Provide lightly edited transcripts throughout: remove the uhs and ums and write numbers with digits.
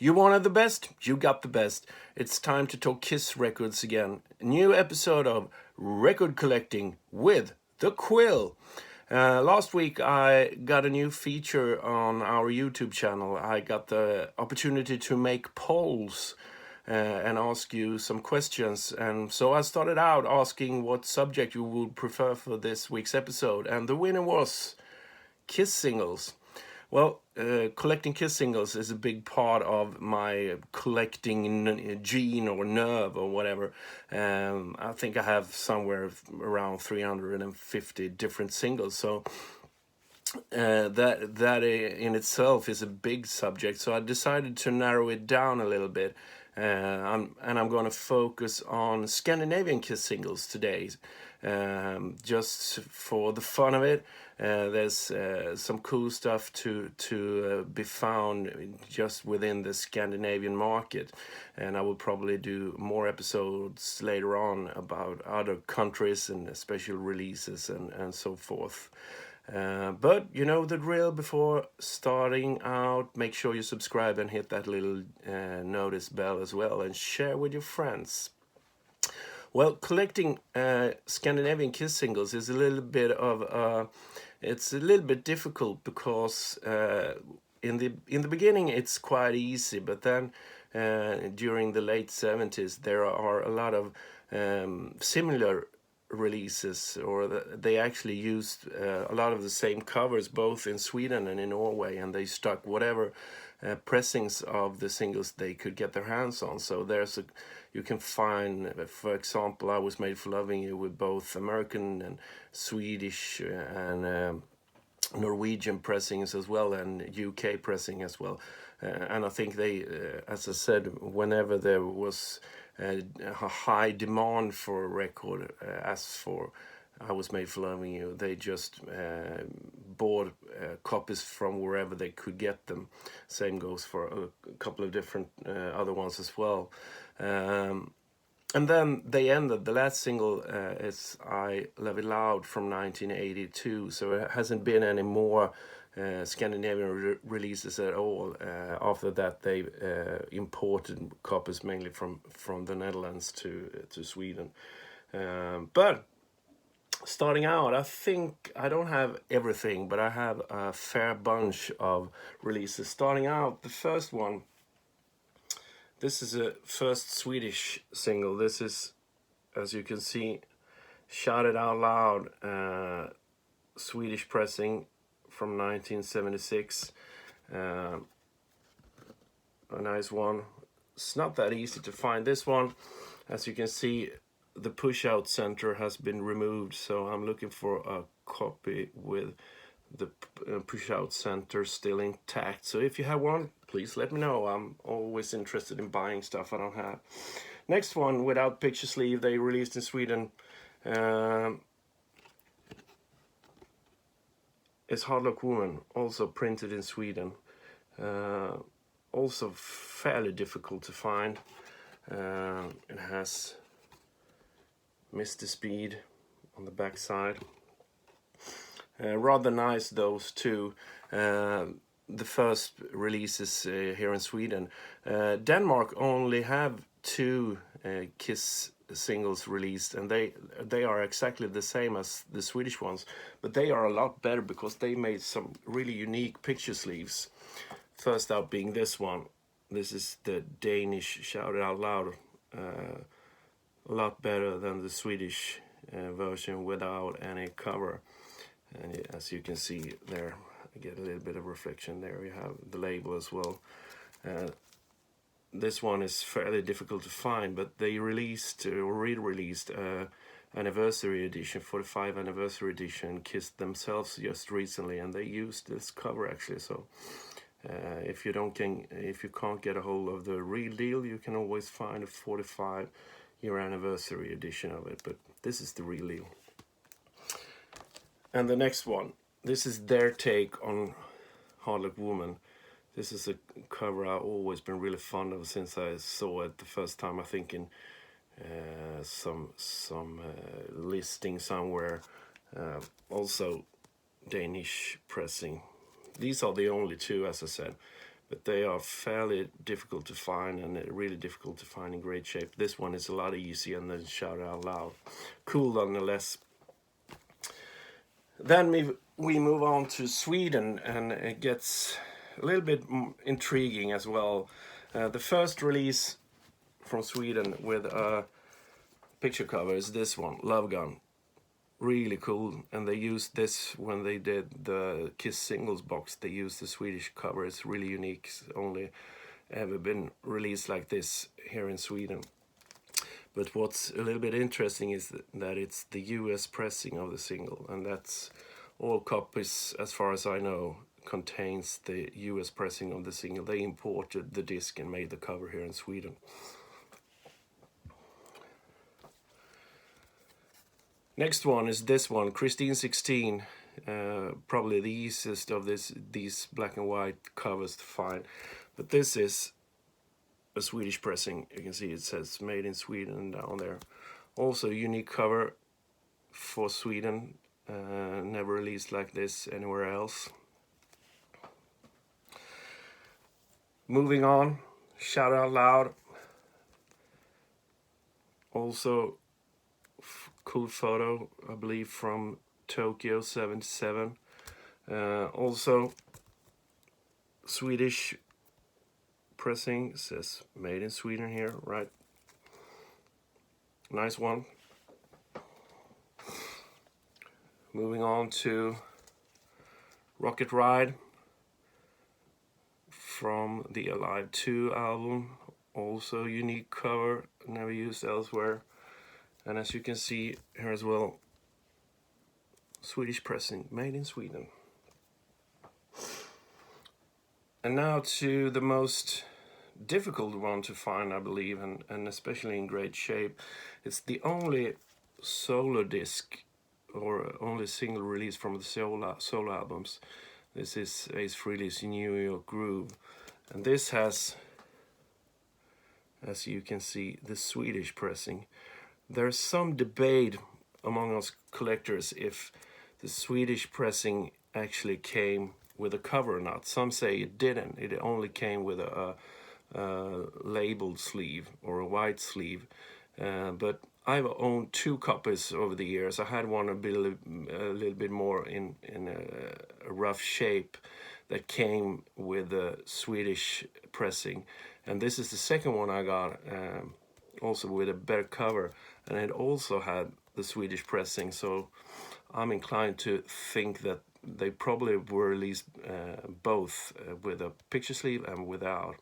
You wanted the best, you got the best. It's time to talk Kiss records again. A new episode of Record Collecting with the QUILL. Last week I got a new feature on our YouTube channel. I got the opportunity to make polls and ask you some questions. And so I started out asking what subject you would prefer for this week's episode. And the winner was Kiss-singles. Well, collecting Kiss-singles is a big part of my collecting gene or nerve or whatever. I think I have somewhere around 350 different singles. So that in itself is a big subject. So I decided to narrow it down a little bit. I'm going to focus on Scandinavian Kiss-singles today. Just for the fun of it. There's some cool stuff to be found just within the Scandinavian market, and I will probably do more episodes later on about other countries and special releases and so forth. But you know the drill. Before starting out, make sure you subscribe and hit that little notice bell as well, and share with your friends. Well, collecting Scandinavian Kiss-singles is a little bit of it's a little bit difficult because in the beginning it's quite easy, but then during the late 70s there are a lot of similar releases, or they actually used a lot of the same covers both in Sweden and in Norway, and they stuck whatever pressings of the singles they could get their hands on. So you can find, for example, I Was Made for Loving You with both American and Swedish and Norwegian pressings as well, and UK pressing as well. And I think they, as I said, whenever there was a high demand for a record, as for I Was Made for Loving You, they just bought copies from wherever they could get them. Same goes for a couple of different other ones as well. And then they ended. The last single is I Love It Loud from 1982, so it hasn't been any more Scandinavian releases at all. After that, they imported copies mainly from the Netherlands to Sweden. But starting out, I think I don't have everything, but I have a fair bunch of releases. Starting out, the first one, this is a first Swedish single. This is, as you can see, Shout It Out Loud, Swedish pressing from 1976. A nice one. It's not that easy to find this one. As you can see, the push-out center has been removed, so I'm looking for a copy with the push-out center still intact. So if you have one, please let me know. I'm always interested in buying stuff I don't have. Next one, without picture sleeve, they released in Sweden. It's Hard Luck Woman, also printed in Sweden. Also fairly difficult to find. It has Mr. Speed on the back side. Rather nice, those two. The first releases here in Sweden. Denmark only have two Kiss singles released, and they are exactly the same as the Swedish ones, but they are a lot better because they made some really unique picture sleeves. First out being this one. This is the Danish Shout It Out Loud. A lot better than the Swedish version without any cover. And as you can see there, I get a little bit of reflection there. We have the label as well. This one is fairly difficult to find, but they released or re-released anniversary edition, 45 anniversary edition, Kiss themselves just recently, and they used this cover actually. So if you can't get a hold of the real deal, you can always find a 45-year anniversary edition of it, but this is the real deal. And the next one, this is their take on Hard Luck Woman. This is a cover I've always been really fond of since I saw it the first time, I think in some listing somewhere. Also Danish pressing. These are the only two, as I said. but they are fairly difficult to find, and really difficult to find in great shape. This one is a lot easier, and then Shout Out Loud. Cool nonetheless. Then we move on to Sweden, and it gets a little bit intriguing as well. The first release from Sweden with a picture cover is this one, Love Gun. Really cool, and they used this when they did the Kiss-singles box. They used the Swedish cover. It's really unique. It's only ever been released like this here in Sweden. But what's a little bit interesting is that it's the US pressing of the single, and that's all copies, as far as I know, contains the US pressing of the single. They imported the disc and made the cover here in Sweden. Next one is this one, Christine 16. Probably the easiest of these black and white covers to find. But this is a Swedish pressing. You can see it says made in Sweden down there. Also a unique cover for Sweden. Never released like this anywhere else. Moving on, Shout Out Loud. Also cool photo, I believe, from Tokyo 77. Also Swedish pressing, it says made in Sweden here, right? Nice one. Moving on to Rocket Ride from the Alive 2 album. Also unique cover, never used elsewhere. And as you can see here as well, Swedish pressing, made in Sweden. And now to the most difficult one to find, I believe, and especially in great shape. It's the only solo disc or only single release from the solo albums. This is Ace Frehley's New York Groove. And this has, as you can see, the Swedish pressing. There's some debate among us collectors if the Swedish pressing actually came with a cover or not. Some say it didn't. It only came with a labeled sleeve or a white sleeve. But I've owned 2 copies over the years. I had one a little bit more in a rough shape that came with the Swedish pressing. And this is the second one I got, also with a better cover. And it also had the Swedish pressing, so I'm inclined to think that they probably were released both with a picture sleeve and without.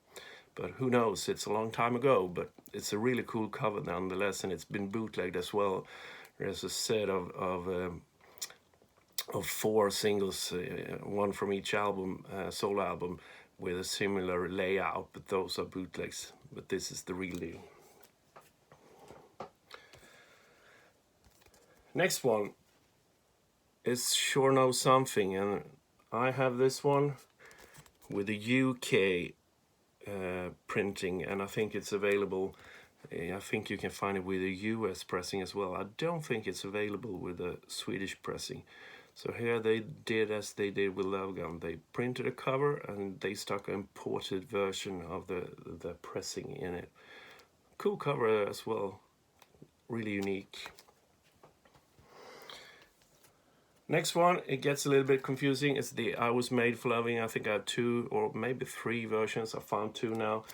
But who knows, it's a long time ago, but it's a really cool cover nonetheless, and it's been bootlegged as well. There's a set of 4 singles, one from each album, solo album, with a similar layout, but those are bootlegs. But this is the real deal. Next one is Sure Know Something, and I have this one with the UK printing, and I think it's available. I think you can find it with a US pressing as well. I don't think it's available with a Swedish pressing. So here they did as they did with Love Gun. They printed a cover and they stuck an imported version of the pressing in it. Cool cover as well, really unique. Next one, it gets a little bit confusing. It's the I Was Made for Loving. I think I have 2 or maybe 3 versions. I found 2 now.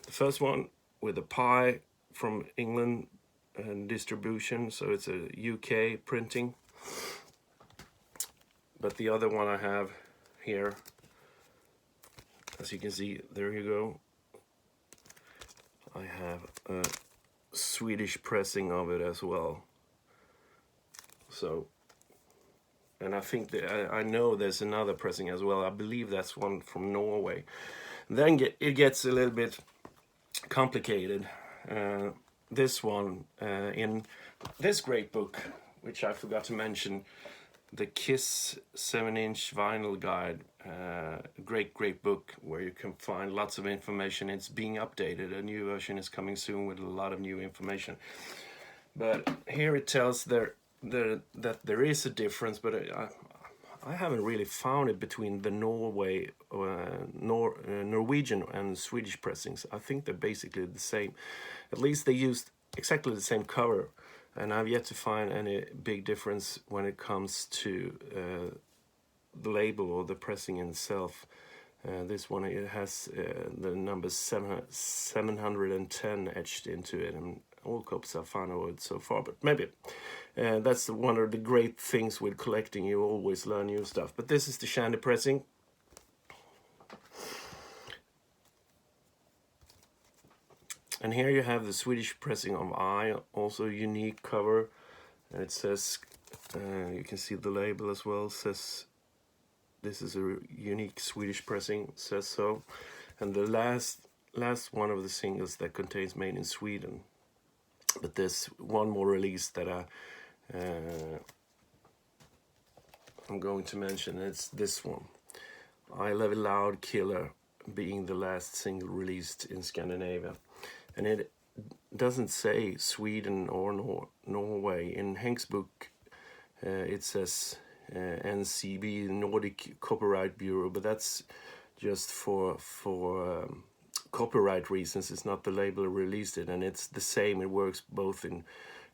The first one with a pie from England and distribution, so it's a UK printing. But the other one I have here, as you can see, there you go. I have a Swedish pressing of it as well. So, and I think that I know there's another pressing as well. I believe that's one from Norway. Then it gets a little bit complicated. This one in this great book, which I forgot to mention, the Kiss 7-inch vinyl guide, great book where you can find lots of information. It's being updated. A new version is coming soon with a lot of new information. But here it tells that there is a difference, but I haven't really found it between the Norwegian and Swedish pressings. I think they're basically the same. At least they used exactly the same cover, and I've yet to find any big difference when it comes to the label or the pressing itself. This one, it has the number 710 etched into it, and all copies I've found of it so far, but maybe that's one of the great things with collecting. You always learn new stuff. But this is the Shandy pressing. And here you have the Swedish pressing of I, also unique cover. And it says, you can see the label as well, says this is a unique Swedish pressing, says so. And the last one of the singles that contains made in Sweden. But there's one more release that I'm going to mention. It's this one, I Love It Loud Killer, being the last single released in Scandinavia. And it doesn't say Sweden or Norway. In Henk's book it says NCB, Nordic Copyright Bureau, but that's just for copyright reasons. It's not the label released it, and it's the same. It works both in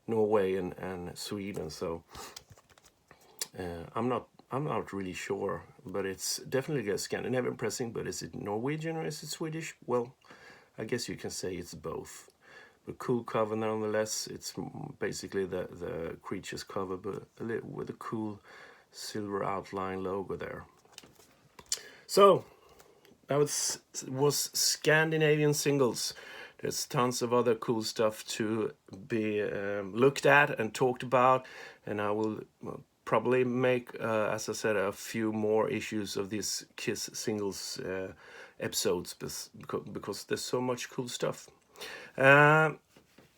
Norway and Sweden. So I'm not really sure, but it's definitely a Scandinavian pressing. But is it Norwegian or is it Swedish? Well, I guess you can say it's both. But cool cover nonetheless. It's basically the Creatures cover, but with a cool silver outline logo there. So that was Scandinavian Singles. There's tons of other cool stuff to be looked at and talked about, and I will probably make, as I said, a few more issues of these Kiss singles episodes, because there's so much cool stuff.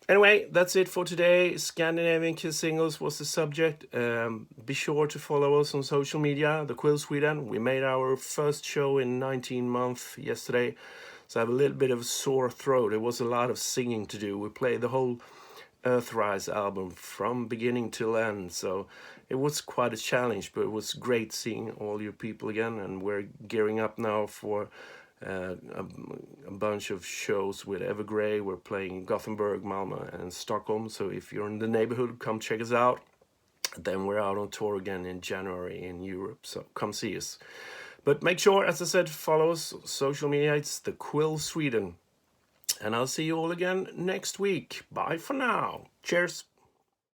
Anyway, that's it for today. Scandinavian Kiss singles was the subject. Be sure to follow us on social media, the QUILL Sweden. We made our first show in 19 months yesterday, so I have a little bit of a sore throat. It was a lot of singing to do. We played the whole Earthrise album from beginning till end, so it was quite a challenge, but it was great seeing all you people again, and we're gearing up now for a bunch of shows with Evergrey. We're playing Gothenburg, Malmö and Stockholm, so if you're in the neighborhood, come check us out. Then we're out on tour again in January in Europe, so come see us. But make sure, as I said, follow us on social media. It's the QUILL Sweden, and I'll see you all again next week. Bye for now. Cheers.